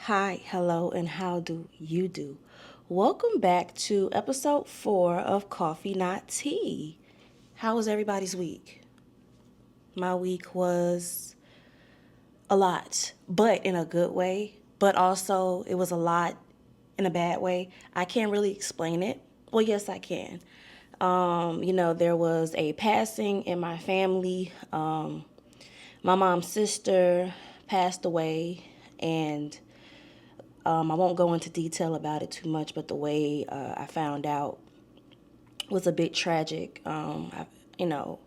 Hi, hello, and how do you do? Welcome back to episode 4 of Coffee Not Tea. How was everybody's week? My week was a lot, but in a good way, but also it was a lot in a bad way. I can't really explain it. Well, yes, I can. There was a passing in my family. My mom's sister passed away, and I won't go into detail about it too much, but the way I found out was a bit tragic. You know,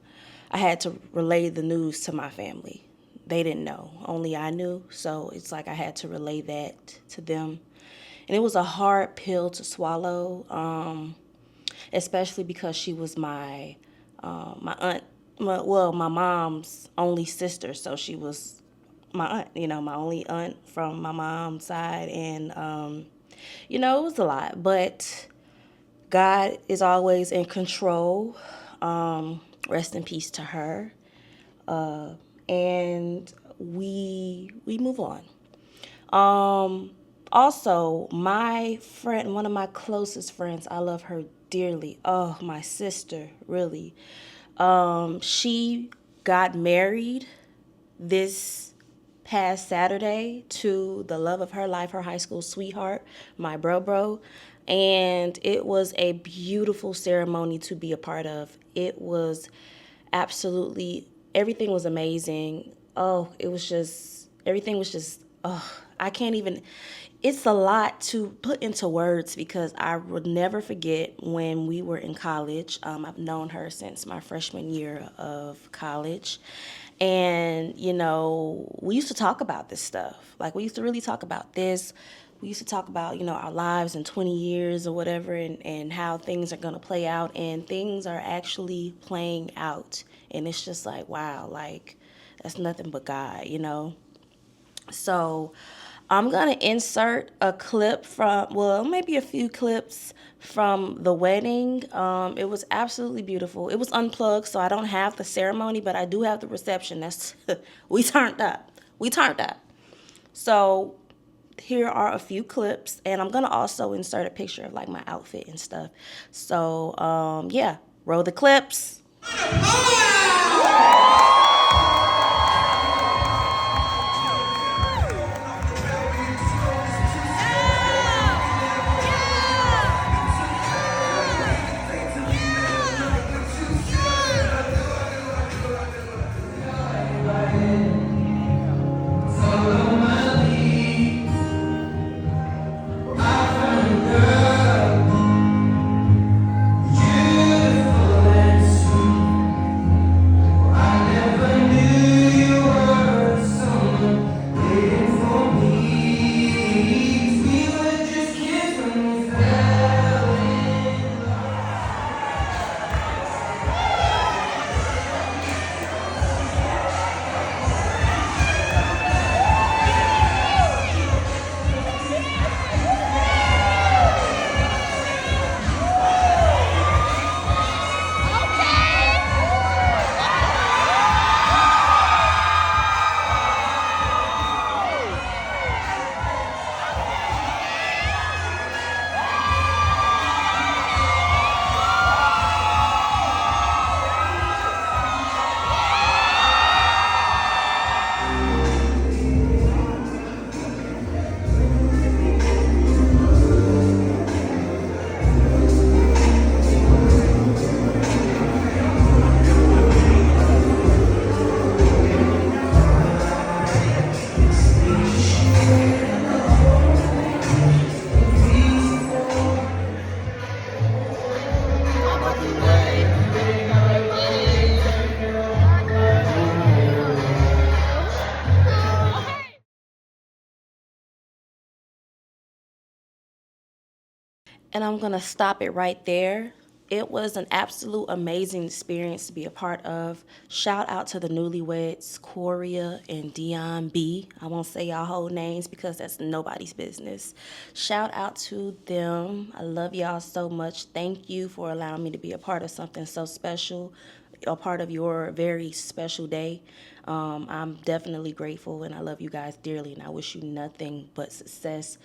I had to relay the news to my family. They didn't know, only I knew. So it's like I had to relay that to them. And it was a hard pill to swallow, especially because she was my aunt, my mom's only sister. So she was my aunt, my only aunt from my mom's side. And, it was a lot. But God is always in control. Rest in peace to her. And we move on. Also, my friend, one of my closest friends, I love her dearly. Oh, my sister, really. She got married this past Saturday to the love of her life, her high school sweetheart, my bro. And it was a beautiful ceremony to be a part of. It was absolutely, everything was amazing. Oh, everything was just, oh, I can't even, it's a lot to put into words because I would never forget when we were in college. I've known her since my freshman year of college. And, we used to talk about this stuff. Like, we used to really talk about this. We used to talk about, our lives in 20 years or whatever, and how things are going to play out. And things are actually playing out. And it's just like, wow, like, that's nothing but God. So I'm going to insert a clip maybe a few clips from the wedding. It was absolutely beautiful. It was unplugged, so I don't have the ceremony, but I do have the reception. We turned up. We turned up. So here are a few clips, and I'm going to also insert a picture of like my outfit and stuff. So, yeah, roll the clips. And I'm going to stop it right there. It was an absolute amazing experience to be a part of. Shout out to the newlyweds, Coria and Dion B. I won't say y'all whole names because that's nobody's business. Shout out to them. I love y'all so much. Thank you for allowing me to be a part of something so special. a part of your very special day. I'm definitely grateful, and I love you guys dearly, and I wish you nothing but success,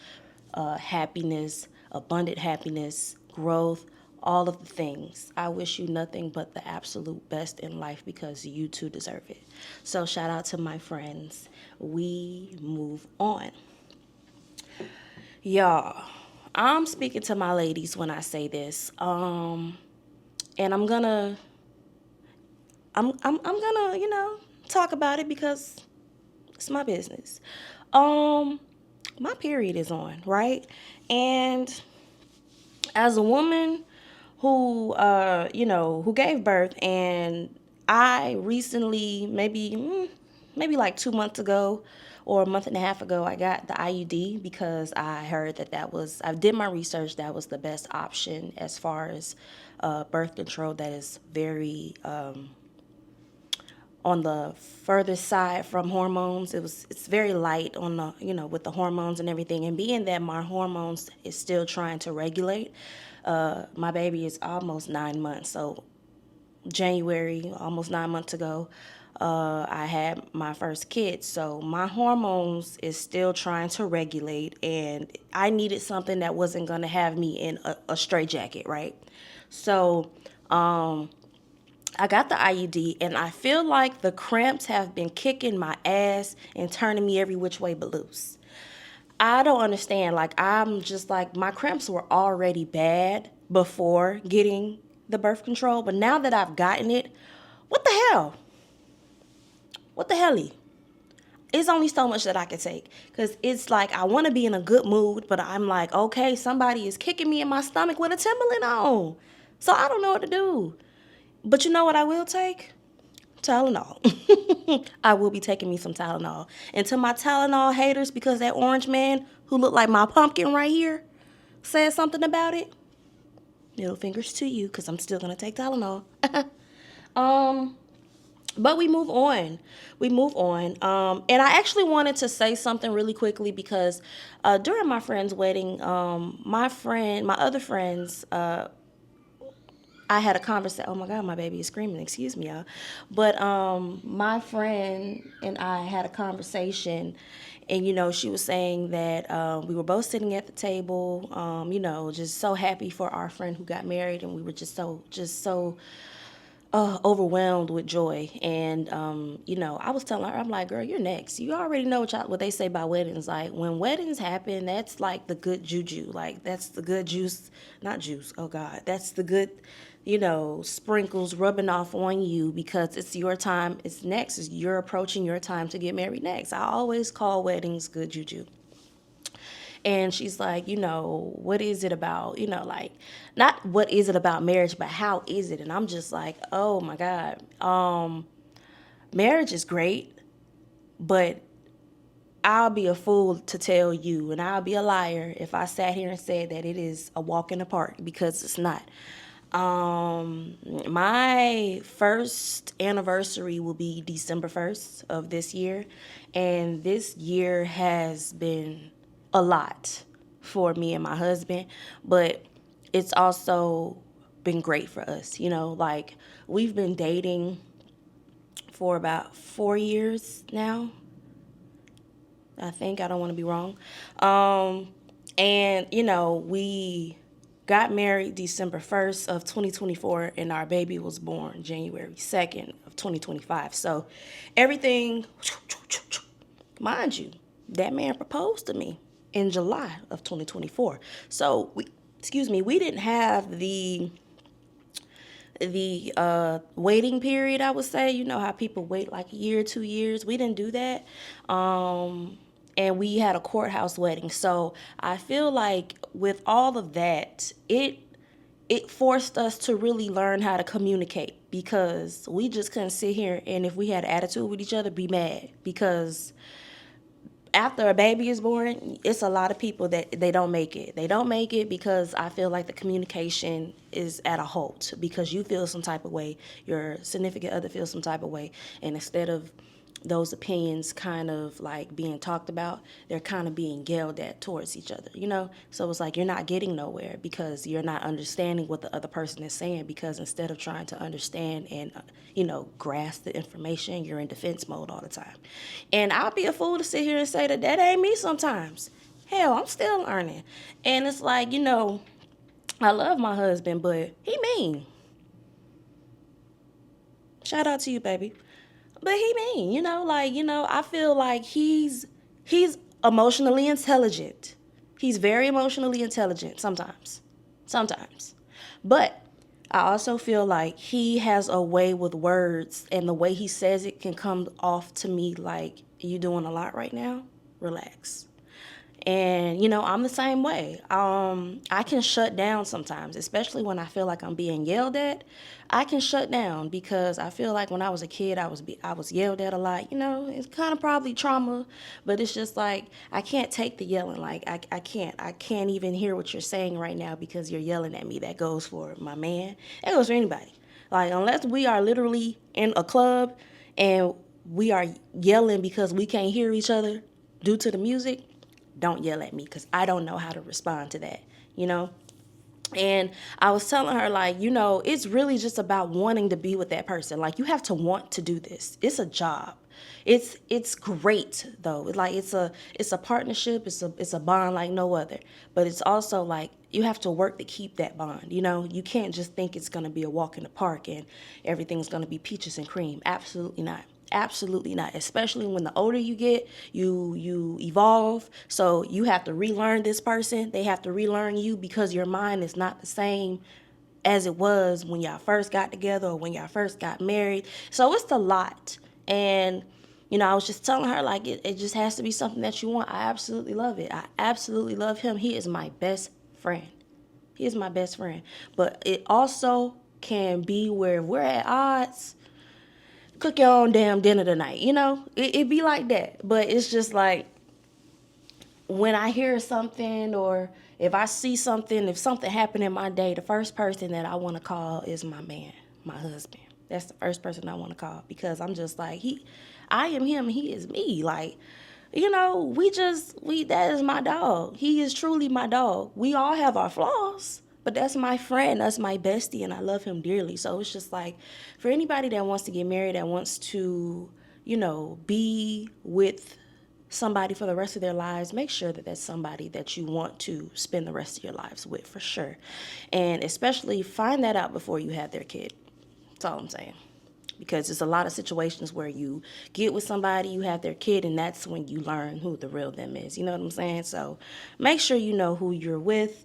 happiness, abundant happiness, growth, all of the things. I wish you nothing but the absolute best in life because you too deserve it. So shout out to my friends. We move on. Y'all, I'm speaking to my ladies when I say this. And I'm gonna, talk about it because it's my business. Um, my period is on, right? And as a woman who gave birth, and I recently, maybe like 2 months ago or a month and a half ago, I got the IUD because I heard I did my research, that was the best option as far as birth control. That is very on the further side from hormones. It's very light on the, with the hormones and everything. And being that my hormones is still trying to regulate, my baby is almost 9 months. So January, almost 9 months ago, I had my first kid. So my hormones is still trying to regulate, and I needed something that wasn't going to have me in a straitjacket, right? So I got the IUD, and I feel like the cramps have been kicking my ass and turning me every which way but loose. I don't understand. Like, I'm just like, my cramps were already bad before getting the birth control, but now that I've gotten it, what the hell? What the helly? It's only so much that I can take, because it's like I want to be in a good mood, but I'm like, okay, somebody is kicking me in my stomach with a Timberland on. So I don't know what to do. But you know what I will take? Tylenol. I will be taking me some Tylenol. And to my Tylenol haters, because that orange man who looked like my pumpkin right here said something about it, middle fingers to you, because I'm still going to take Tylenol. um, but we move on. We move on. And I actually wanted to say something really quickly because during my friend's wedding, my other friends, I had a conversation. Oh my God, my baby is screaming. Excuse me, y'all. But my friend and I had a conversation, and she was saying that we were both sitting at the table, just so happy for our friend who got married, and we were just so overwhelmed with joy. And I was telling her, I'm like, girl, you're next. You already know what they say about weddings. Like, when weddings happen, that's like the good juju. Like, that's the good juice, not juice. Oh God, that's the good, sprinkles rubbing off on you, because it's your time. It's next. You're approaching your time to get married next. I always call weddings good juju. And she's like, what is it about, like, not what is it about marriage, but how is it? And I'm just like, oh my God. Marriage is great, but I'll be a fool to tell you, and I'll be a liar if I sat here and said that it is a walk in the park, because it's not. My first anniversary will be December 1st of this year, and this year has been a lot for me and my husband, but it's also been great for us. Like, we've been dating for about 4 years now. I think, I don't want to be wrong. And we got married December 1st of 2024, and our baby was born January 2nd of 2025. So everything, mind you, that man proposed to me in July of 2024. So we didn't have the waiting period, I would say. You know how people wait like a year, 2 years. We didn't do that. And we had a courthouse wedding. So I feel like with all of that, it forced us to really learn how to communicate, because we just couldn't sit here and, if we had an attitude with each other, be mad. Because after a baby is born, it's a lot of people that they don't make it. They don't make it because I feel like the communication is at a halt, because you feel some type of way, your significant other feels some type of way, and instead of those opinions kind of like being talked about, they're kind of being yelled at towards each other, you know? So it's like you're not getting nowhere because you're not understanding what the other person is saying, because instead of trying to understand and, grasp the information, you're in defense mode all the time. And I'll be a fool to sit here and say that that ain't me sometimes. Hell, I'm still learning. And it's like, I love my husband, but he mean. Shout out to you, baby. But he mean, I feel like he's emotionally intelligent. He's very emotionally intelligent sometimes. Sometimes. But I also feel like he has a way with words, and the way he says it can come off to me like, you doing a lot right now? Relax. And, I'm the same way. I can shut down sometimes, especially when I feel like I'm being yelled at. I can shut down because I feel like when I was a kid, I was yelled at a lot. It's kind of probably trauma, but it's just like I can't take the yelling. Like I can't even hear what you're saying right now because you're yelling at me. That goes for my man. That goes for anybody. Like, unless we are literally in a club and we are yelling because we can't hear each other due to the music, don't yell at me, because I don't know how to respond to that, And I was telling her, like, it's really just about wanting to be with that person. Like, you have to want to do this. It's a job. It's great though. Like, it's a partnership. It's a bond like no other. But it's also like you have to work to keep that bond. You can't just think it's gonna be a walk in the park and everything's gonna be peaches and cream. Absolutely not. Absolutely not. Especially when the older you get, you evolve. So you have to relearn this person. They have to relearn you, because your mind is not the same as it was when y'all first got together or when y'all first got married. So it's a lot. And I was just telling her, like, it just has to be something that you want. I absolutely love it. I absolutely love him. He is my best friend. He is my best friend. But it also can be where we're at odds. Cook your own damn dinner tonight. It be like that. But it's just like, when I hear something, or if I see something, if something happened in my day, the first person that I want to call is my man, my husband. That's the first person I want to call, because I'm just like, I am him, he is me. Like, that is my dog. He is truly my dog. We all have our flaws, but that's my friend, that's my bestie, and I love him dearly. So it's just like, for anybody that wants to get married, that wants to, be with somebody for the rest of their lives, make sure that that's somebody that you want to spend the rest of your lives with, for sure. And especially find that out before you have their kid. That's all I'm saying. Because there's a lot of situations where you get with somebody, you have their kid, and that's when you learn who the real them is. You know what I'm saying? So make sure you know who you're with.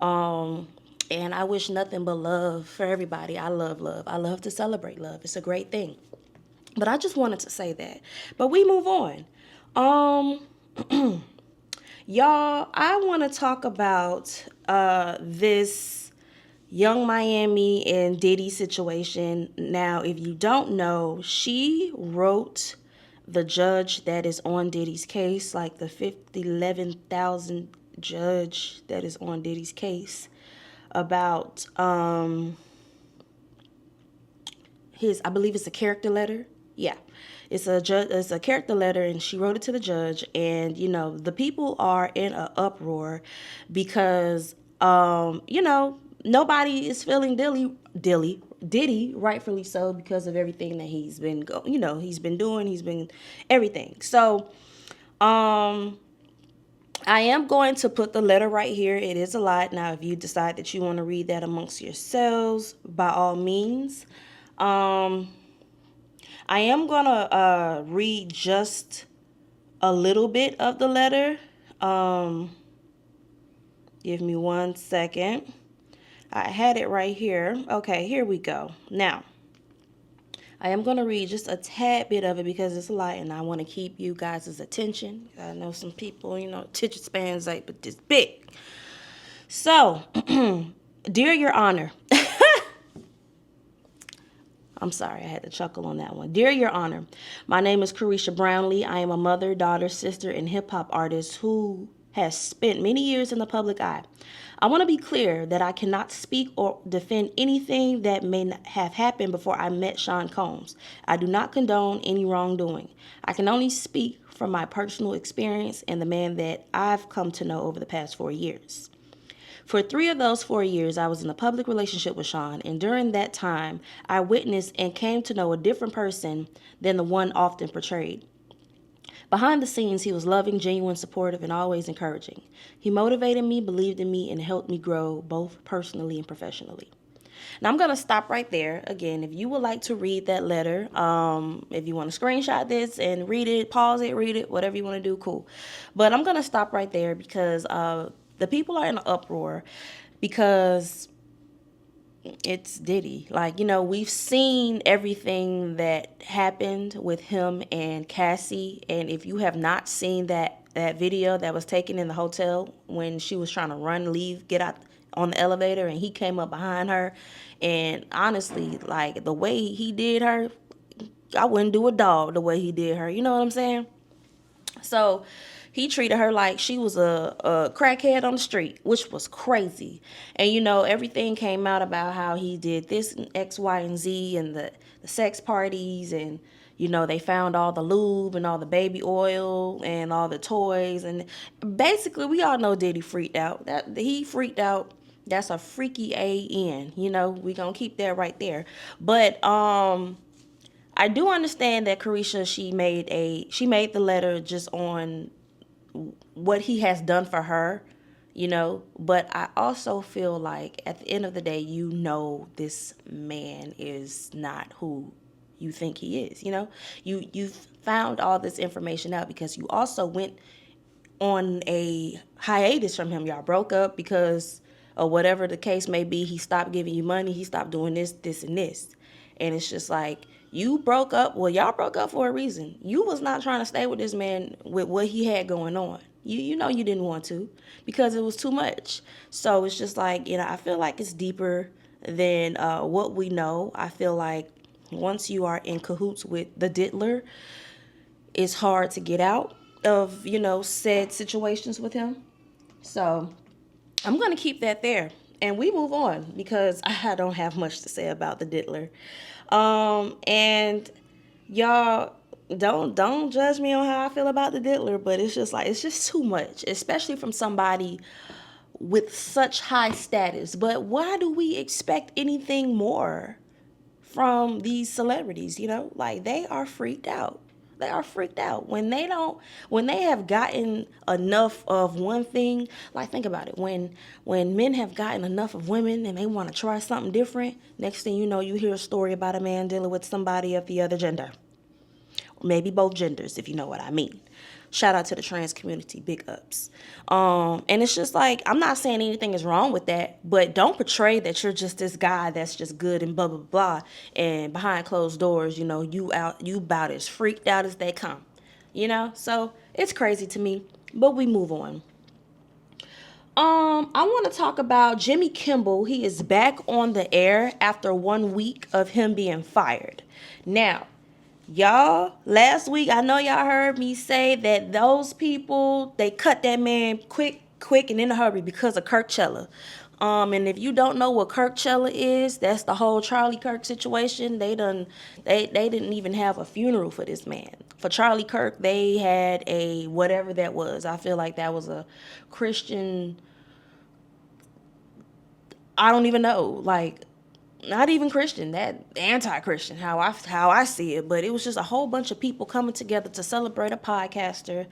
And I wish nothing but love for everybody. I love love. I love to celebrate love. It's a great thing. But I just wanted to say that. But we move on. Y'all, I want to talk about this Young Miami and Diddy situation. Now, if you don't know, she wrote the judge that is on Diddy's case, like the 11,000 judge that is on Diddy's case, about I believe it's a character letter. Yeah. It's a character letter, and she wrote it to the judge. And the people are in an uproar because nobody is feeling Diddy, rightfully so, because of everything that he's been doing, he's been everything. So I am going to put the letter right here. It is a lot. Now, if you decide that you want to read that amongst yourselves, by all means. I am going to read just a little bit of the letter. Give me 1 second. I had it right here. Okay, here we go. Now, I am going to read just a tad bit of it because it's a lot, and I want to keep you guys' attention. I know some people, attention spans like, but this big. So, dear Your Honor. I'm sorry, I had to chuckle on that one. Dear Your Honor, my name is Carisha Brownlee. I am a mother, daughter, sister, and hip-hop artist who has spent many years in the public eye. I want to be clear that I cannot speak or defend anything that may not have happened before I met Sean Combs. I do not condone any wrongdoing. I can only speak from my personal experience and the man that I've come to know over the past 4 years. For 3 of those 4 years, I was in a public relationship with Sean, and during that time, I witnessed and came to know a different person than the one often portrayed. Behind the scenes, he was loving, genuine, supportive, and always encouraging. He motivated me, believed in me, and helped me grow both personally and professionally. Now, I'm going to stop right there. Again, if you would like to read that letter, if you want to screenshot this and read it, pause it, read it, whatever you want to do, cool. But I'm going to stop right there because the people are in an uproar because it's Diddy. Like, we've seen everything that happened with him and Cassie. And if you have not seen that video that was taken in the hotel when she was trying to leave, get out on the elevator, and he came up behind her. And honestly, like, the way he did her, I wouldn't do a dog the way he did her. You know what I'm saying? So he treated her like she was a crackhead on the street, which was crazy. And, everything came out about how he did this and X, Y, and Z and the sex parties. And, they found all the lube and all the baby oil and all the toys. And basically, we all know Diddy freaked out. He freaked out. That's a freaky A-N. We going to keep that right there. But I do understand that Carisha, she made the letter just on what he has done for her, but I also feel like at the end of the day, this man is not who you think he is. You've found all this information out because you also went on a hiatus from him. Y'all broke up because, or whatever the case may be, he stopped giving you money, he stopped doing this, and this. And it's just like, you broke up. Well, y'all broke up for a reason. You was not trying to stay with this man with what he had going on. You know you didn't want to because it was too much. So it's just like, I feel like it's deeper than what we know. I feel like once you are in cahoots with the diddler, it's hard to get out of, said situations with him. So I'm going to keep that there. And we move on because I don't have much to say about the diddler. And y'all don't judge me on how I feel about the diddler, but it's just too much, especially from somebody with such high status. But why do we expect anything more from these celebrities? Like, they are freaked out. They are freaked out when they have gotten enough of one thing. Like, think about it. When men have gotten enough of women and they want to try something different, next thing you know, you hear a story about a man dealing with somebody of the other gender. Maybe both genders, if you know what I mean. Shout out to the trans community, big ups. And it's just like, I'm not saying anything is wrong with that, but don't portray that you're just this guy that's just good and blah, blah, blah. And behind closed doors, you about as freaked out as they come, So it's crazy to me, but we move on. I want to talk about Jimmy Kimmel. He is back on the air after 1 week of him being fired. Now, y'all, last week, I know y'all heard me say that those people, they cut that man quick and in a hurry because of Kirkchella. And if you don't know what Kirkchella is, that's the whole Charlie Kirk situation. They didn't even have a funeral for this man. For Charlie Kirk, they had a whatever that was. I feel like that was a Christian, I don't even know, like, not even Christian, that anti-Christian, how I see it. But it was just a whole bunch of people coming together to celebrate a podcaster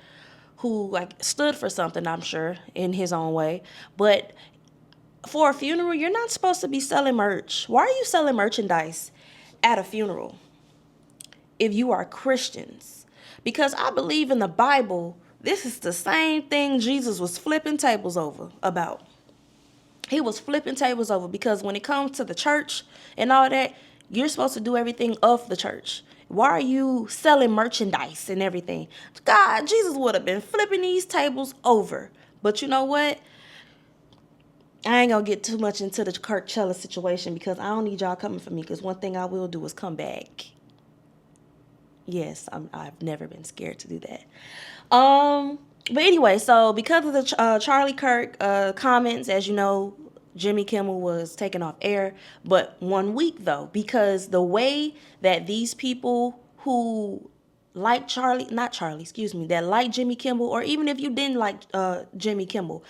who, like, stood for something, I'm sure, in his own way. But for a funeral, you're not supposed to be selling merch. Why are you selling merchandise at a funeral if you are Christians? Because I believe in the Bible, this is the same thing Jesus was flipping tables over about. He was flipping tables over because when it comes to the church and all that, you're supposed to do everything of the church. Why are you selling merchandise and everything? God, Jesus would have been flipping these tables over. But you know what? I ain't going to get too much into the Kirkchella situation because I don't need y'all coming for me, because one thing I will do is come back. Yes, I've never been scared to do that. But anyway, so because of the Charlie Kirk comments, as you know, Jimmy Kimmel was taken off air. But 1 week though, because the way that these people who like Charlie, not Charlie, excuse me, that like Jimmy Kimmel, or even if you didn't like Jimmy Kimmel,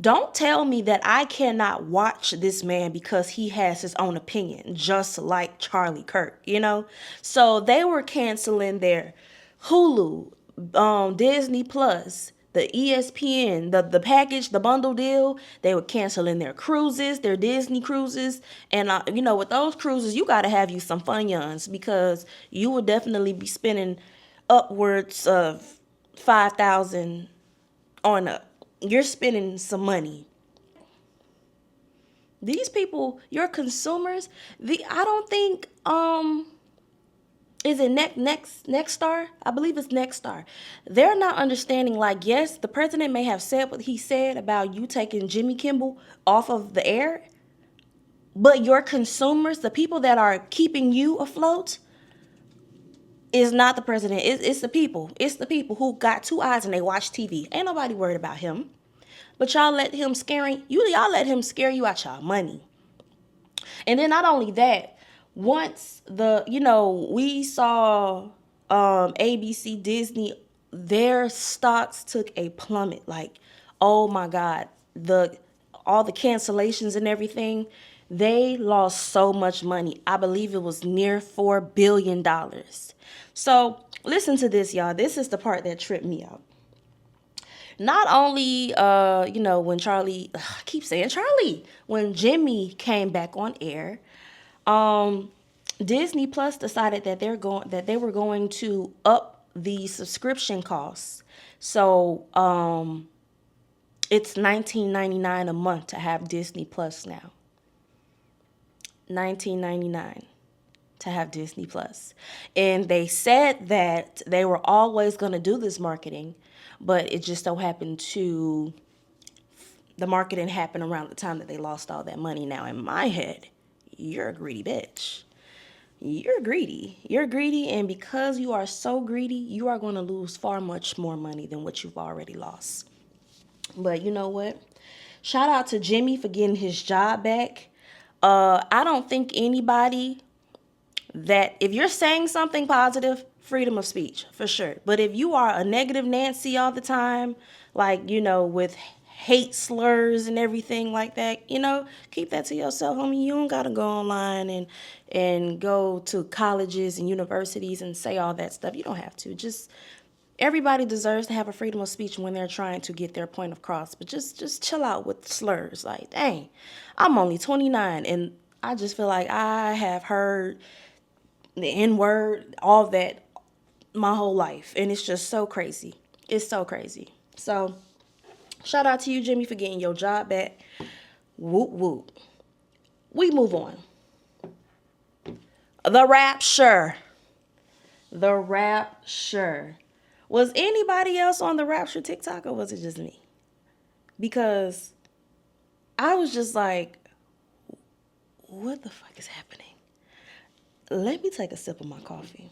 don't tell me that I cannot watch this man because he has his own opinion, just like Charlie Kirk, you know? So they were canceling their Hulu, Disney Plus, the ESPN, the package, the bundle deal. They were canceling their cruises, their Disney cruises, and with those cruises, you got to have you some funyuns because you would definitely be spending upwards of 5,000 on up. You're spending some money. These people, your consumers, I don't think is it next star? I believe it's next star. They're not understanding, like, yes, the president may have said what he said about you taking Jimmy Kimmel off of the air, but your consumers, the people that are keeping you afloat, is not the president. It's the people. It's the people who got two eyes and they watch TV. Ain't nobody worried about him. But y'all let him y'all let him scare you out y'all money. And then not only that, once we saw ABC, Disney, their stocks took a plummet. Like, oh my God, all the cancellations and everything, they lost so much money. I believe it was near $4 billion. So listen to this, y'all. This is the part that tripped me out. Not only, when I keep saying Charlie, when Jimmy came back on air, Disney Plus decided that they were going to up the subscription costs. So it's $19.99 a month to have Disney Plus now. $19.99 to have Disney Plus. And they said that they were always going to do this marketing, but it just so happened the marketing happened around the time that they lost all that money. Now, in my head, you're a greedy bitch. You're greedy. You're greedy, and because you are so greedy, you are going to lose far much more money than what you've already lost. But you know what? Shout out to Jimmy for getting his job back. I don't think anybody that, if you're saying something positive, freedom of speech, for sure. But if you are a negative Nancy all the time, like, with hate slurs and everything like that, keep that to yourself. I mean, you don't got to go online and go to colleges and universities and say all that stuff. You don't have to. Just, everybody deserves to have a freedom of speech when they're trying to get their point across. But just chill out with slurs. Like, dang, I'm only 29 and I just feel like I have heard the N-word, all that, my whole life. And it's just so crazy. It's so crazy. So, shout out to you, Jimmy, for getting your job back. Whoop, whoop. We move on. The Rapture. The Rapture. Was anybody else on the Rapture TikTok, or was it just me? Because I was just like, what the fuck is happening? Let me take a sip of my coffee.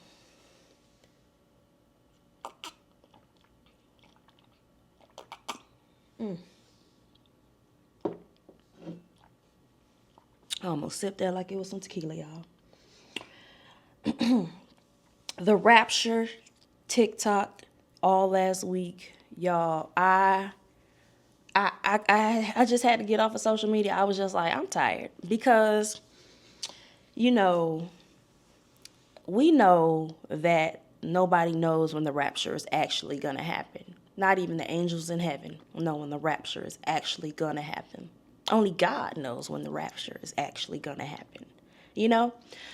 I almost sipped that like it was some tequila, y'all. The Rapture TikTok all last week, y'all. I just had to get off of social media. I was just like, I'm tired because, we know that nobody knows when the rapture is actually going to happen. Not even the angels in heaven know when the rapture is actually going to happen. Only God knows when the rapture is actually going to happen.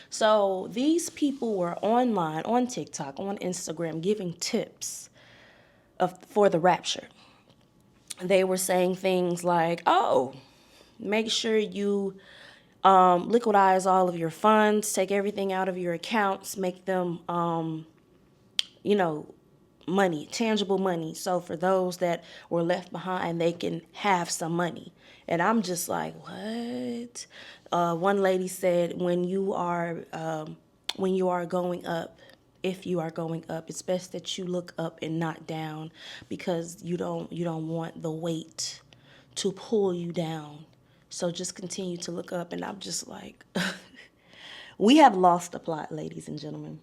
So these people were online, on TikTok, on Instagram, giving tips for the rapture. They were saying things like, oh, make sure you liquidize all of your funds, take everything out of your accounts, make them, money, tangible money. So for those that were left behind, they can have some money. And I'm just like, what? One lady said, when you are going up, if you are going up. It's best that you look up and not down, because you don't want the weight to pull you down. So just continue to look up. And I'm just like, we have lost the plot, ladies and gentlemen.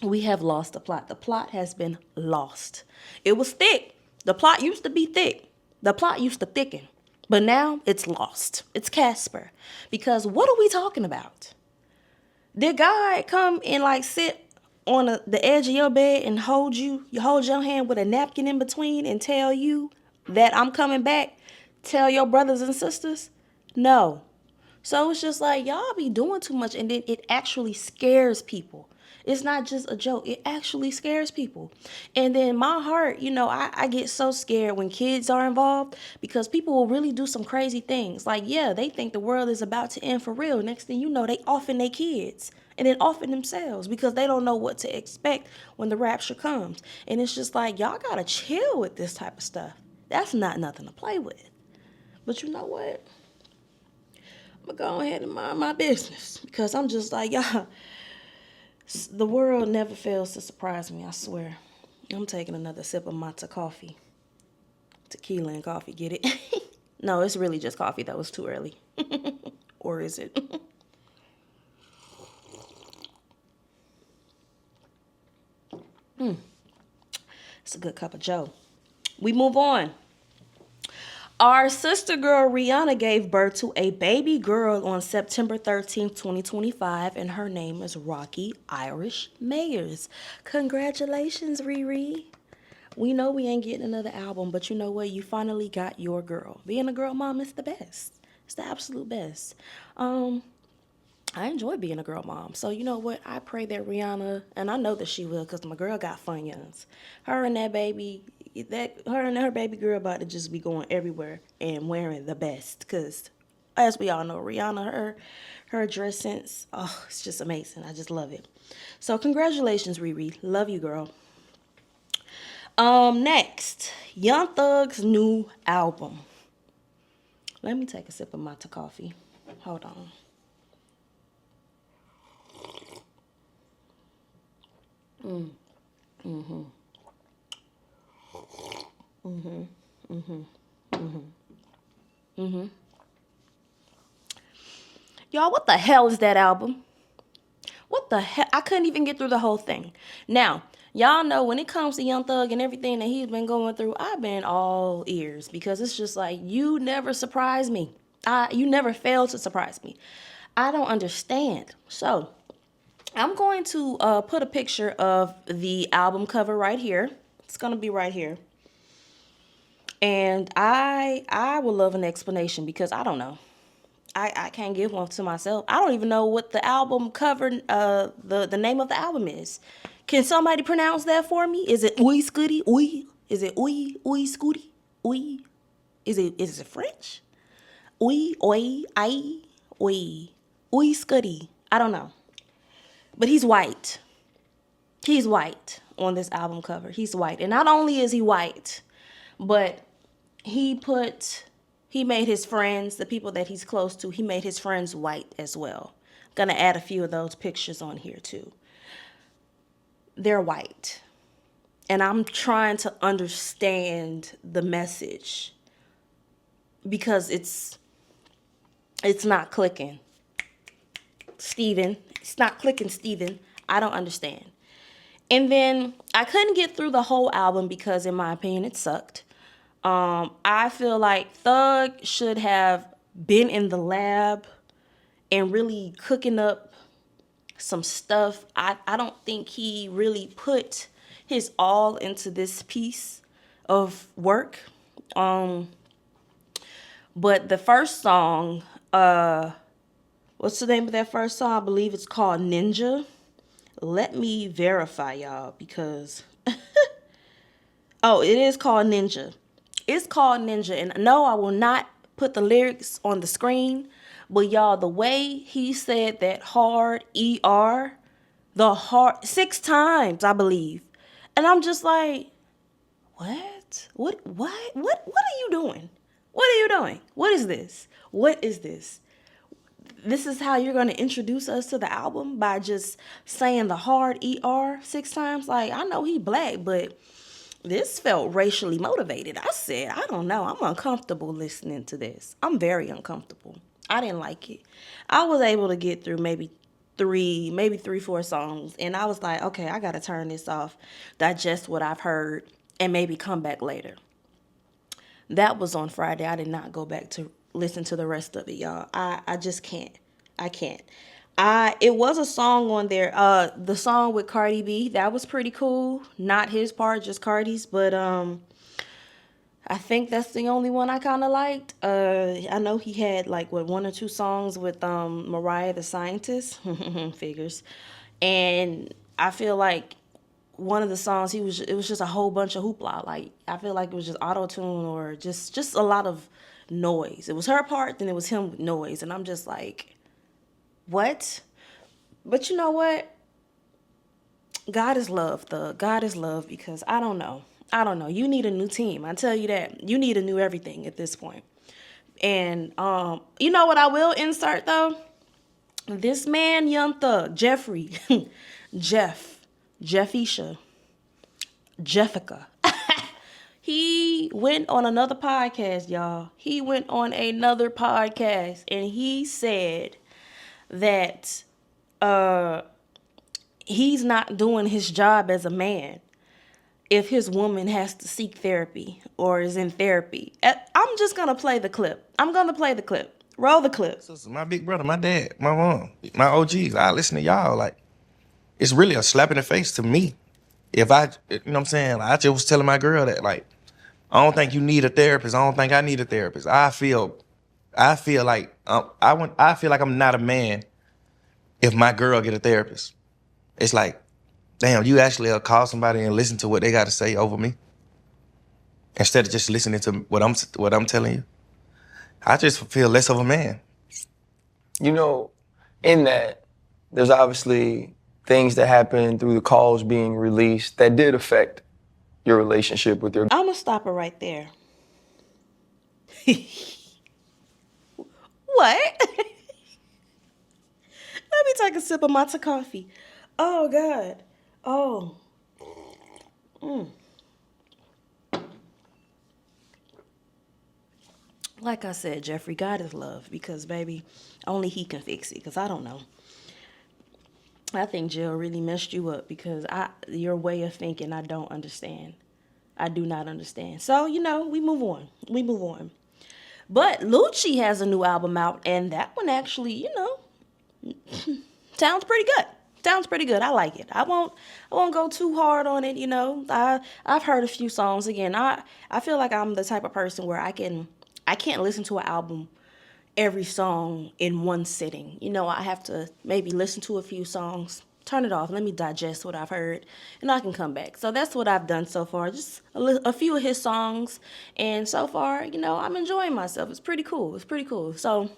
We have lost the plot. The plot has been lost. It was thick. The plot used to be thick. The plot used to thicken. But now it's lost. It's Casper. Because what are we talking about? Did God come and like sit on the edge of your bed and hold your hand with a napkin in between and tell you that I'm coming back? Tell your brothers and sisters? No. So it's just like, y'all be doing too much, and then it actually scares people. It's not just a joke. It actually scares people. And then my heart, I get so scared when kids are involved, because people will really do some crazy things. Like, yeah, they think the world is about to end for real. Next thing you know, they offing their kids and then offing themselves, because they don't know what to expect when the rapture comes. And it's just like, y'all got to chill with this type of stuff. That's not nothing to play with. But you know what? I'm going to go ahead and mind my business, because I'm just like, y'all, the world never fails to surprise me, I swear. I'm taking another sip of my coffee. Tequila and coffee, get it? No, it's really just coffee, though. It's too early. Or is it? It's a good cup of joe. We move on. Our sister girl Rihanna gave birth to a baby girl on September 13th, 2025, and her name is Rocky Irish Mayers. Congratulations, Riri. We know we ain't getting another album, but you know what? You finally got your girl. Being a girl mom is the best. It's the absolute best. I enjoy being a girl mom. So you know what? I pray that Rihanna, and I know that she will, because my girl got fun youngs. Her and her baby girl about to just be going everywhere and wearing the best. Because as we all know, Rihanna, her dress sense, oh, it's just amazing. I just love it. So congratulations, Riri. Love you, girl. Next, Young Thug's new album. Let me take a sip of my coffee. Hold on. Y'all, what the hell is that album? What the hell? I couldn't even get through the whole thing. Now, y'all know when it comes to Young Thug and everything that he's been going through, I've been all ears, because it's just like, you never surprise me. You never fail to surprise me. I don't understand. So, I'm going to put a picture of the album cover right here. It's going to be right here. And I would love an explanation, because I don't know. I can't give one to myself. I don't even know what the album cover, the name of the album is. Can somebody pronounce that for me? Is it Oi Scooty? Oi? Is it Oi Scooty? Oi? Is it French? Oi, Scooty. I don't know. But he's white. He's white on this album cover. He's white. And not only is he white, but he made his friends, the people that he's close to, he made his friends white as well. I'm going to add a few of those pictures on here too. They're white. And I'm trying to understand the message, because it's not clicking. Steven. It's not clicking, Steven. I don't understand. And then I couldn't get through the whole album because, in my opinion, it sucked. I feel like Thug should have been in the lab and really cooking up some stuff. I don't think he really put his all into this piece of work. But the first song, what's the name of that first song? I believe it's called Ninja. Let me verify, y'all, because oh, it is called Ninja. It's called Ninja. And no, I will not put the lyrics on the screen. But y'all, the way he said that hard, ER, the hard, 6 times, I believe. And I'm just like, what? What are you doing? What are you doing? What is this? What is this? this is how you're going to introduce us to the album, by just saying the hard ER 6 times. Like, I know he black, but this felt racially motivated. I said, I don't know. I'm uncomfortable listening to this. I'm very uncomfortable. I didn't like it. I was able to get through maybe three, 4 songs. And I was like, okay, I got to turn this off, digest what I've heard, and maybe come back later. That was on Friday. I did not go back to listen to the rest of it, y'all. I just can't. I can't. It was a song on there. The song with Cardi B, that was pretty cool. Not his part, just Cardi's, but I think that's the only one I kind of liked. I know he had like 1 or 2 songs with Mariah the Scientist, figures, and I feel like one of the songs it was just a whole bunch of hoopla. Like, I feel like it was just auto tune, or just a lot of noise. It was her part, then it was him with noise, and I'm just like, what? But you know what? God is love, thug. God is love, because I don't know. You need a new team. I tell you that. You need a new everything at this point. And you know what I will insert though? This man, Young Thug, Jeffrey, Jeffisha, Jeffica. He went on another podcast, y'all. He went on another podcast, and he said that he's not doing his job as a man if his woman has to seek therapy or is in therapy. I'm just going to play the clip. Roll the clip. So my big brother, my dad, my mom, my OGs, I listen to y'all. Like, it's really a slap in the face to me. If I, you know what I'm saying? I just was telling my girl that, like, I don't think you need a therapist. I don't think I need a therapist. I feel like I feel like I'm not a man if my girl get a therapist. It's like, damn, you actually call somebody and listen to what they got to say over me instead of just listening to what I'm telling you. I just feel less of a man. You know, in that, there's obviously things that happen through the calls being released that did affect your relationship with your... I'm going to stop it right there. What? Let me take a sip of my coffee. Oh, God. Oh. Like I said, Jeffrey, God is love, because, baby, only he can fix it, because I don't know. I think Jill really messed you up, because your way of thinking, I don't understand. I do not understand. So, we move on. But Lucci has a new album out, and that one actually, sounds pretty good. I like it. I won't go too hard on it, I've heard a few songs. Again, I feel like I'm the type of person where I can't listen to an album every song in one sitting. I have to maybe listen to a few songs, turn it off, let me digest what I've heard, and I can come back. So that's what I've done so far, just a few of his songs, and so far, I'm enjoying myself. It's pretty cool. So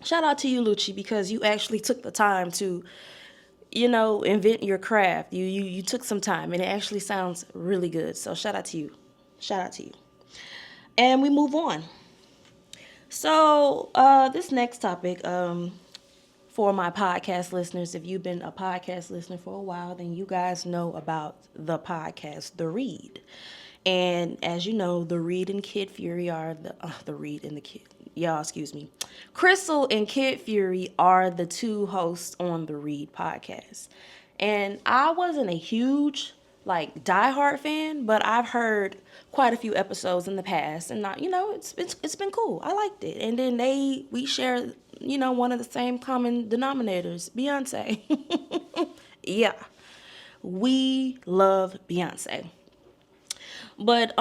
shout out to you, Lucci, because you actually took the time to, invent your craft. You took some time, and it actually sounds really good. So shout out to you. And we move on. So this next topic, for my podcast listeners, if you've been a podcast listener for a while, then you guys know about the podcast, The Read. And as you know, The Read and Kid Fury are Crissle and Kid Fury are the two hosts on The Read podcast. And I wasn't a huge, diehard fan, but I've heard quite a few episodes in the past, and it's been cool. I liked it. And then we share, one of the same common denominators, Beyonce. Yeah, we love Beyonce. But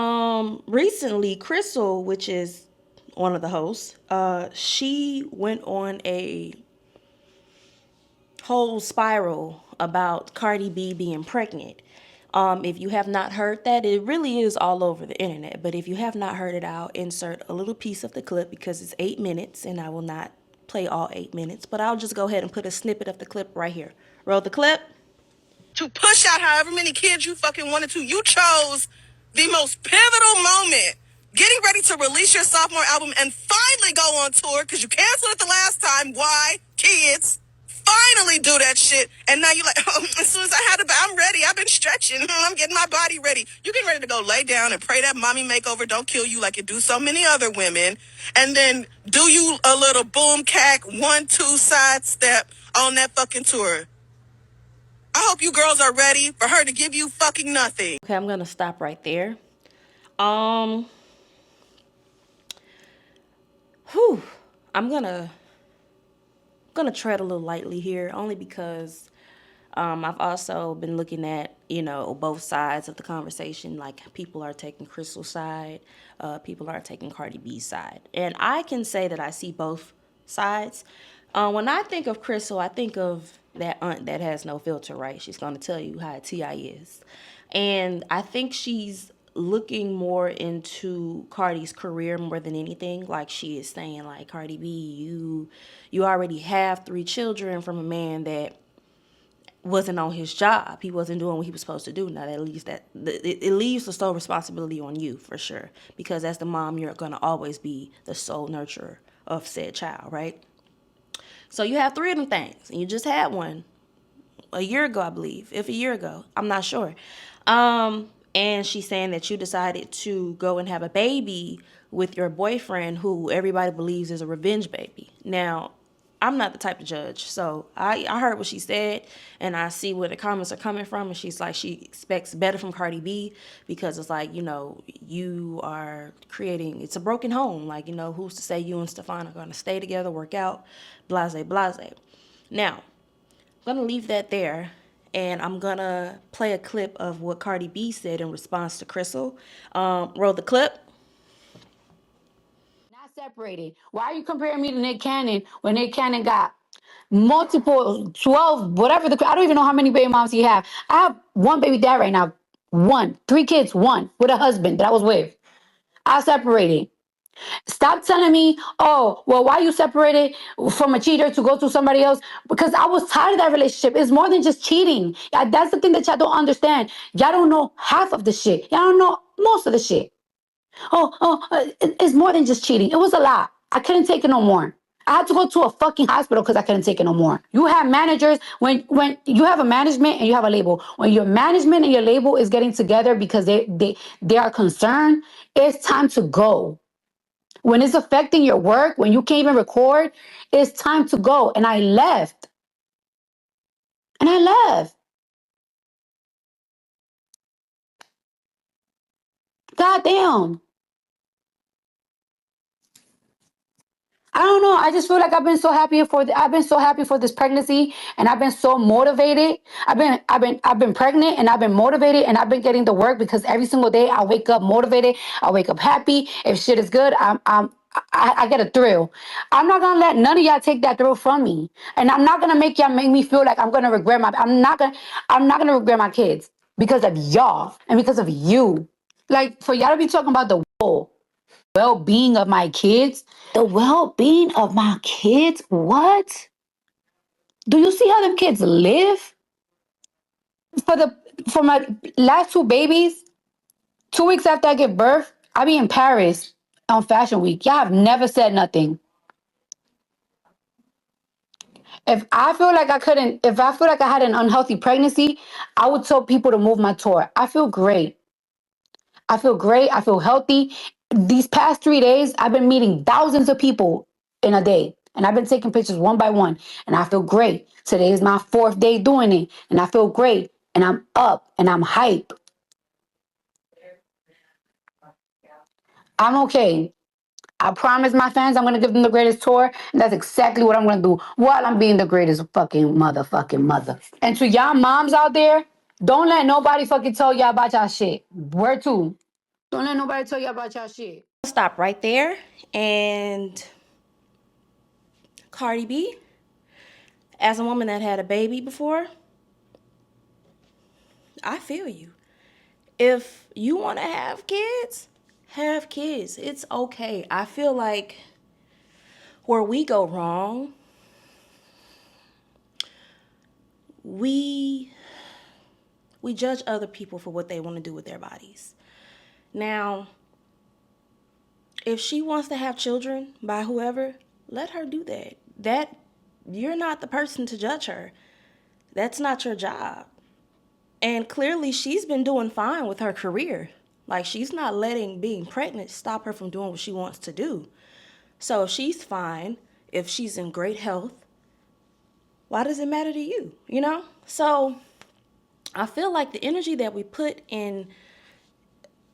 recently, Crissle, which is one of the hosts, she went on a whole spiral about Cardi B being pregnant. If you have not heard that, it really is all over the internet. But if you have not heard it, I'll insert a little piece of the clip, because it's 8 minutes, and I will not play all 8 minutes. But I'll just go ahead and put a snippet of the clip right here. Roll the clip. To push out however many kids you fucking wanted to. You chose the most pivotal moment, getting ready to release your sophomore album and finally go on tour, because you canceled it the last time. Why? shit, and now you're like, oh, as soon as I had it, I'm ready. I've been stretching. I'm getting my body ready. You're getting ready to go lay down and pray that mommy makeover don't kill you like it do so many other women, and then do you a little boom cack 1-2 side step on that fucking tour. I hope you girls are ready for her to give you fucking nothing. Okay, I'm gonna stop right there. Um, whew, I'm gonna tread a little lightly here, only because I've also been looking at, both sides of the conversation. Like, people are taking Crissle's side, people are taking Cardi B's side. And I can say that I see both sides. When I think of Crissle, I think of that aunt that has no filter, right? She's going to tell you how a TI is. And I think she's looking more into Cardi's career more than anything. Like, she is saying, like, Cardi B, you already have 3 children from a man that wasn't on his job. He wasn't doing what he was supposed to do. Now, that leaves it leaves the sole responsibility on you, for sure, because as the mom, you're gonna always be the sole nurturer of said child, right? So you have 3 of them things, and you just had one a year ago, I believe. If a year ago, I'm not sure. And she's saying that you decided to go and have a baby with your boyfriend, who everybody believes is a revenge baby. Now, I'm not the type to judge, so I heard what she said, and I see where the comments are coming from, and she's like, she expects better from Cardi B, because it's like, you are creating, it's a broken home. Like, who's to say you and Stefan are going to stay together, work out, blase, blase. Now, I'm going to leave that there, and I'm going to play a clip of what Cardi B said in response to Crissle. Roll the clip. Not separated. Why are you comparing me to Nick Cannon when Nick Cannon got multiple 12, whatever I don't even know how many baby moms he have. I have one baby dad right now. 1, 3 kids, 1 with a husband that I was with. I separated. Stop telling me, oh, well, why you separated from a cheater to go to somebody else? Because I was tired of that relationship. It's more than just cheating. That's the thing that y'all don't understand. Y'all don't know half of the shit. Y'all don't know most of the shit. It's more than just cheating. It was a lot. I couldn't take it no more. I had to go to a fucking hospital because I couldn't take it no more. You have managers, when you have a management and you have a label. When your management and your label is getting together because they are concerned, it's time to go. When it's affecting your work, when you can't even record, it's time to go. And I left. And I left. God damn. I don't know. I just feel like I've been so happy for this pregnancy, and I've been so motivated. I've been pregnant, and I've been motivated, and I've been getting the work because every single day I wake up motivated. I wake up happy. If shit is good, I get a thrill. I'm not gonna let none of y'all take that thrill from me, and I'm not gonna make me feel like I'm gonna regret I'm not gonna regret my kids because of y'all and because of you. Like, for y'all to be talking about the well-being of my kids. The well-being of my kids? What? Do you see how them kids live? For my last 2 babies, 2 weeks after I give birth, I be in Paris on Fashion Week. Y'all have never said nothing. If I feel like I had an unhealthy pregnancy, I would tell people to move my tour. I feel great. I feel great. I feel healthy. These past 3 days, I've been meeting thousands of people in a day. And I've been taking pictures one by one. And I feel great. Today is my 4th day doing it. And I feel great. And I'm up and I'm hype. I'm okay. I promise my fans I'm going to give them the greatest tour. And that's exactly what I'm going to do while I'm being the greatest fucking motherfucking mother. And to y'all moms out there, don't let nobody fucking tell y'all about y'all shit. Where to? Don't let nobody tell you about y'all shit. Stop right there. And Cardi B, as a woman that had a baby before, I feel you. If you want to have kids, have kids. It's okay. I feel like where we go wrong, we judge other people for what they want to do with their bodies. Now, if she wants to have children by whoever, let her do that. You're not the person to judge her. That's not your job. And clearly she's been doing fine with her career. Like, she's not letting being pregnant stop her from doing what she wants to do. So if she's fine, if she's in great health, why does it matter to you? You know? So I feel like the energy that we put in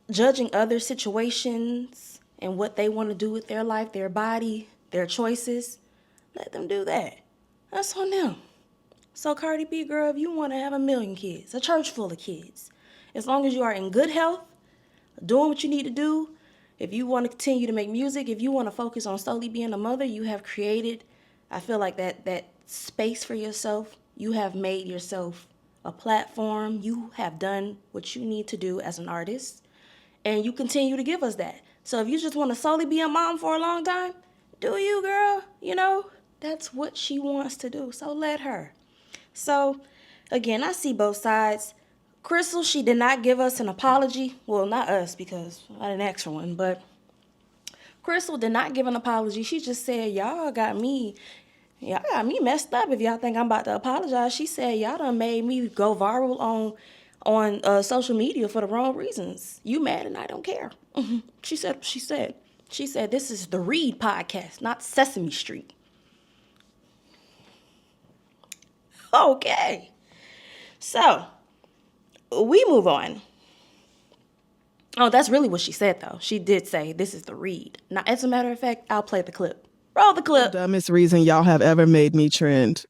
judging other situations and what they want to do with their life, their body, their choices, let them do that. That's on them. So Cardi B, girl, if you want to have 1,000,000 kids, a church full of kids, as long as you are in good health, doing what you need to do, if you want to continue to make music, if you want to focus on solely being a mother, you have created, I feel like that space for yourself. You have made yourself a platform. You have done what you need to do as an artist, and you continue to give us that. So if you just want to solely be a mom for a long time, do you, girl? You know, that's what she wants to do. So let her. So, again, I see both sides. Crissle, she did not give us an apology. Well, not us, because I didn't ask for one, but Crissle did not give an apology. She just said, y'all got me messed up if y'all think I'm about to apologize. She said, y'all done made me go viral on social media for the wrong reasons. You mad and I don't care. She said, this is the Read podcast, not Sesame Street. Okay. So, we move on. Oh, that's really what she said, though. She did say, this is the Read. Now, as a matter of fact, I'll play the clip. Roll the clip. Dumbest reason y'all have ever made me trend.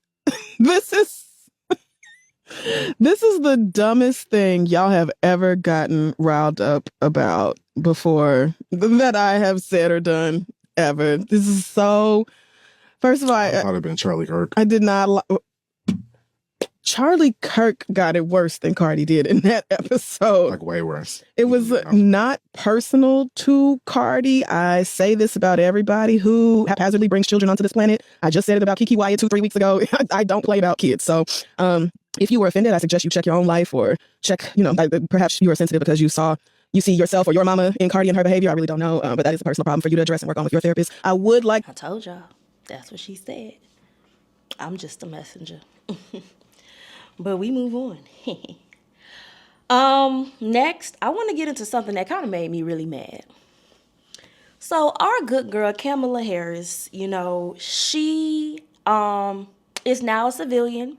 This is the dumbest thing y'all have ever gotten riled up about before that I have said or done ever. This is so... First of all, I thought it'd been Charlie Kirk. I did not... Charlie Kirk got it worse than Cardi did in that episode. Like, way worse. It was not personal to Cardi. I say this about everybody who haphazardly brings children onto this planet. I just said it about Kiki Wyatt 2-3 weeks ago. I don't play about kids. So if you were offended, I suggest you check your own life, or check, perhaps you were sensitive because you see yourself or your mama in Cardi and her behavior. I really don't know. But that is a personal problem for you to address and work on with your therapist. I told y'all. That's what she said. I'm just a messenger. But we move on. Next, I want to get into something that kind of made me really mad. So our good girl, Kamala Harris, she is now a civilian.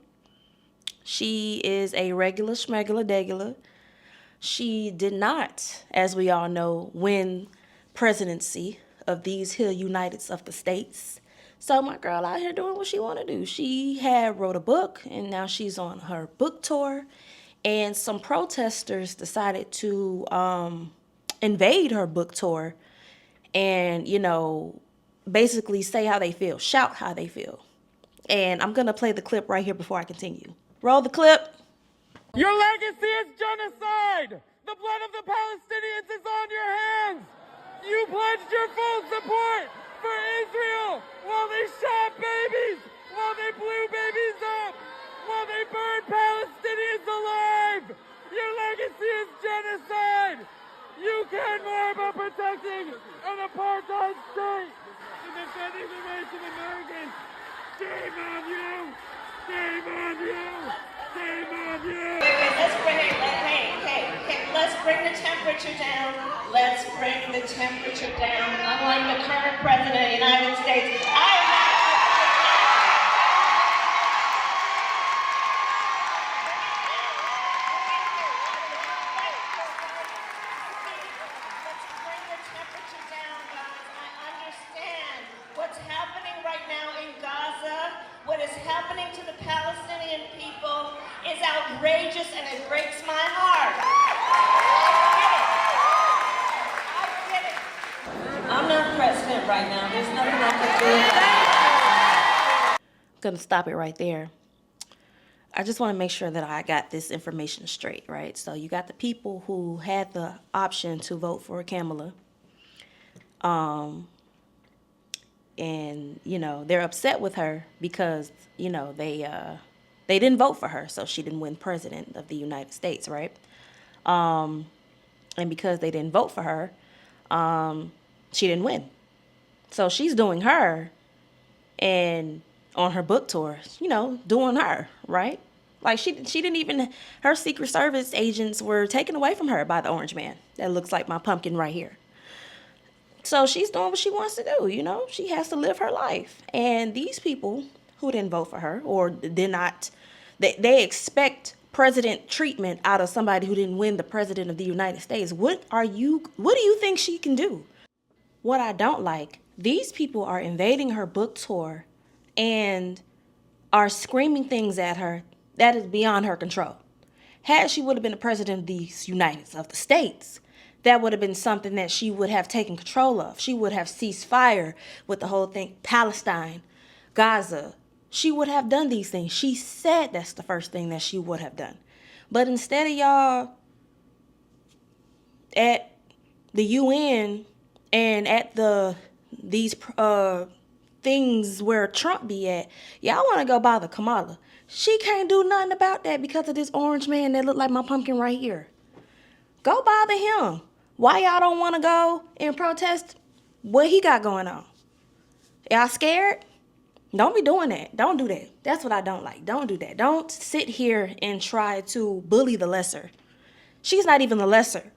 She is a regular schmegular degular. She did not, as we all know, win presidency of these here United of the States. So my girl out here doing what she want to do. She had wrote a book, and now she's on her book tour. And some protesters decided to invade her book tour and, basically say how they feel, shout how they feel. And I'm going to play the clip right here before I continue. Roll the clip. Your legacy is genocide. The blood of the Palestinians is on your hands. You pledged your full support for Israel while they shot babies, while they blew babies up, while they burned Palestinians alive. Your legacy is genocide. You care more about protecting an apartheid state than defending the rights of Americans. Shame on you. Shame on you. Shame on you. Let's bring it, let's bring the temperature down. Let's bring the temperature down. Unlike the current president of the United States, what's happening right now in Gaza, what is happening to the Palestinian people is outrageous, and it breaks my heart. I get it. I'm not president right now. There's nothing I can do. I'm going to stop it right there. I just want to make sure that I got this information straight, right? So you got the people who had the option to vote for Kamala. And, they're upset with her because, they didn't vote for her, so she didn't win president of the United States, right? And because they didn't vote for her, she didn't win. So she's doing her and on her book tour, doing her, right? Like she didn't even, her Secret Service agents were taken away from her by the orange man that looks like my pumpkin right here. So she's doing what she wants to do, you know? She has to live her life. And these people who didn't vote for her or did not, they expect president treatment out of somebody who didn't win the president of the United States. What do you think she can do? What I don't like, these people are invading her book tour and are screaming things at her that is beyond her control. Had she would have been the president of the United States, that would have been something that she would have taken control of. She would have ceased fire with the whole thing, Palestine, Gaza. She would have done these things. She said that's the first thing that she would have done. But instead of y'all at the UN and at these things where Trump be at, y'all want to go bother Kamala. She can't do nothing about that because of this orange man that look like my pumpkin right here. Go bother him. Why y'all don't want to go and protest what he got going on? Y'all scared? Don't be doing that. Don't do that. That's what I don't like. Don't do that. Don't sit here and try to bully the lesser. She's not even the lesser.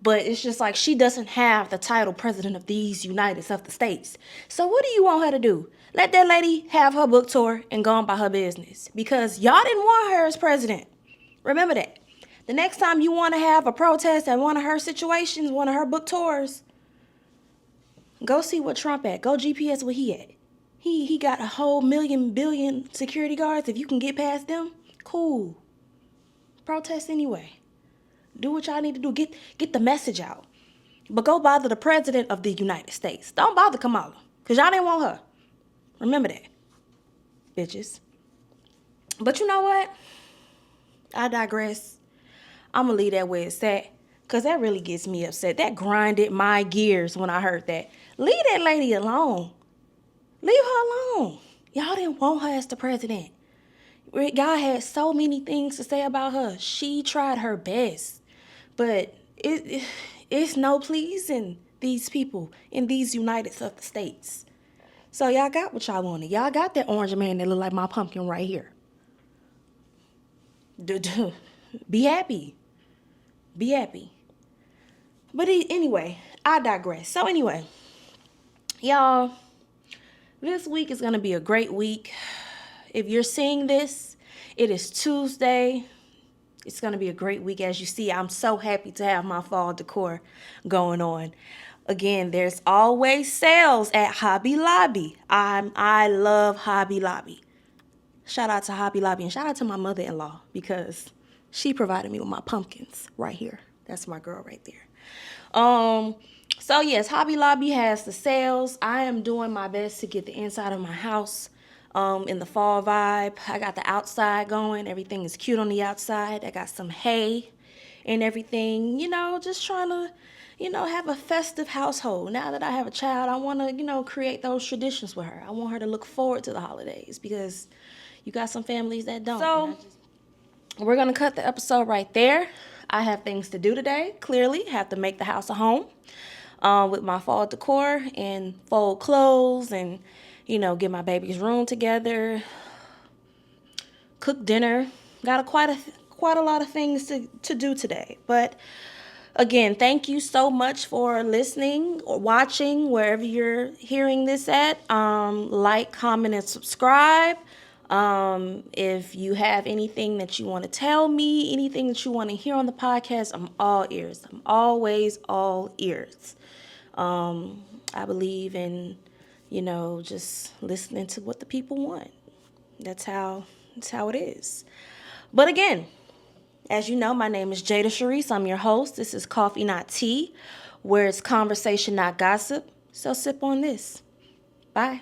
But it's just like she doesn't have the title president of these United States. So what do you want her to do? Let that lady have her book tour and go on by her business. Because y'all didn't want her as president. Remember that. The next time you want to have a protest at one of her situations, one of her book tours, go see what Trump at. Go GPS where he at. He got a whole billion security guards. If you can get past them, cool. Protest anyway. Do what y'all need to do. Get the message out. But go bother the president of the United States. Don't bother Kamala. Because y'all didn't want her. Remember that. Bitches. But you know what? I digress. I'm going to leave that where it's at. Because that really gets me upset. That grinded my gears when I heard that. Leave that lady alone. Leave her alone. Y'all didn't want her as the president. God had so many things to say about her. She tried her best. But it's no pleasing these people in these United States. So y'all got what y'all wanted. Y'all got that orange man that look like my pumpkin right here. Be happy. Be happy. But anyway, I digress. So anyway, y'all, this week is going to be a great week. If you're seeing this, it is Tuesday. It's going to be a great week. As you see, I'm so happy to have my fall decor going on. Again, there's always sales at Hobby Lobby. I love Hobby Lobby. Shout out to Hobby Lobby and shout out to my mother-in-law because she provided me with my pumpkins right here. That's my girl right there. So yes, Hobby Lobby has the sales. I am doing my best to get the inside of my house in the fall vibe. I got the outside going. Everything is cute on the outside. I got some hay and everything, you know, just trying to, you know, have a festive household. Now that I have a child, I want to, you know, create those traditions with her. I want her to look forward to the holidays because you got some families that don't. So we're going to cut the episode right there. I have things to do today. Clearly, have to make the house a home with my fall decor and fold clothes and, you know, get my baby's room together, cook dinner. Got quite a lot of things to do today. But again, thank you so much for listening or watching wherever you're hearing this at. Like, comment, and subscribe. If you have anything that you want to tell me, anything that you want to hear on the podcast, I'm all ears. I'm always all ears. I believe in, you know, just listening to what the people want. That's how it is. But again, as you know, my name is Jada Sharice. I'm your host. This is Coffee Not Tea, where it's conversation, not gossip. So sip on this. Bye.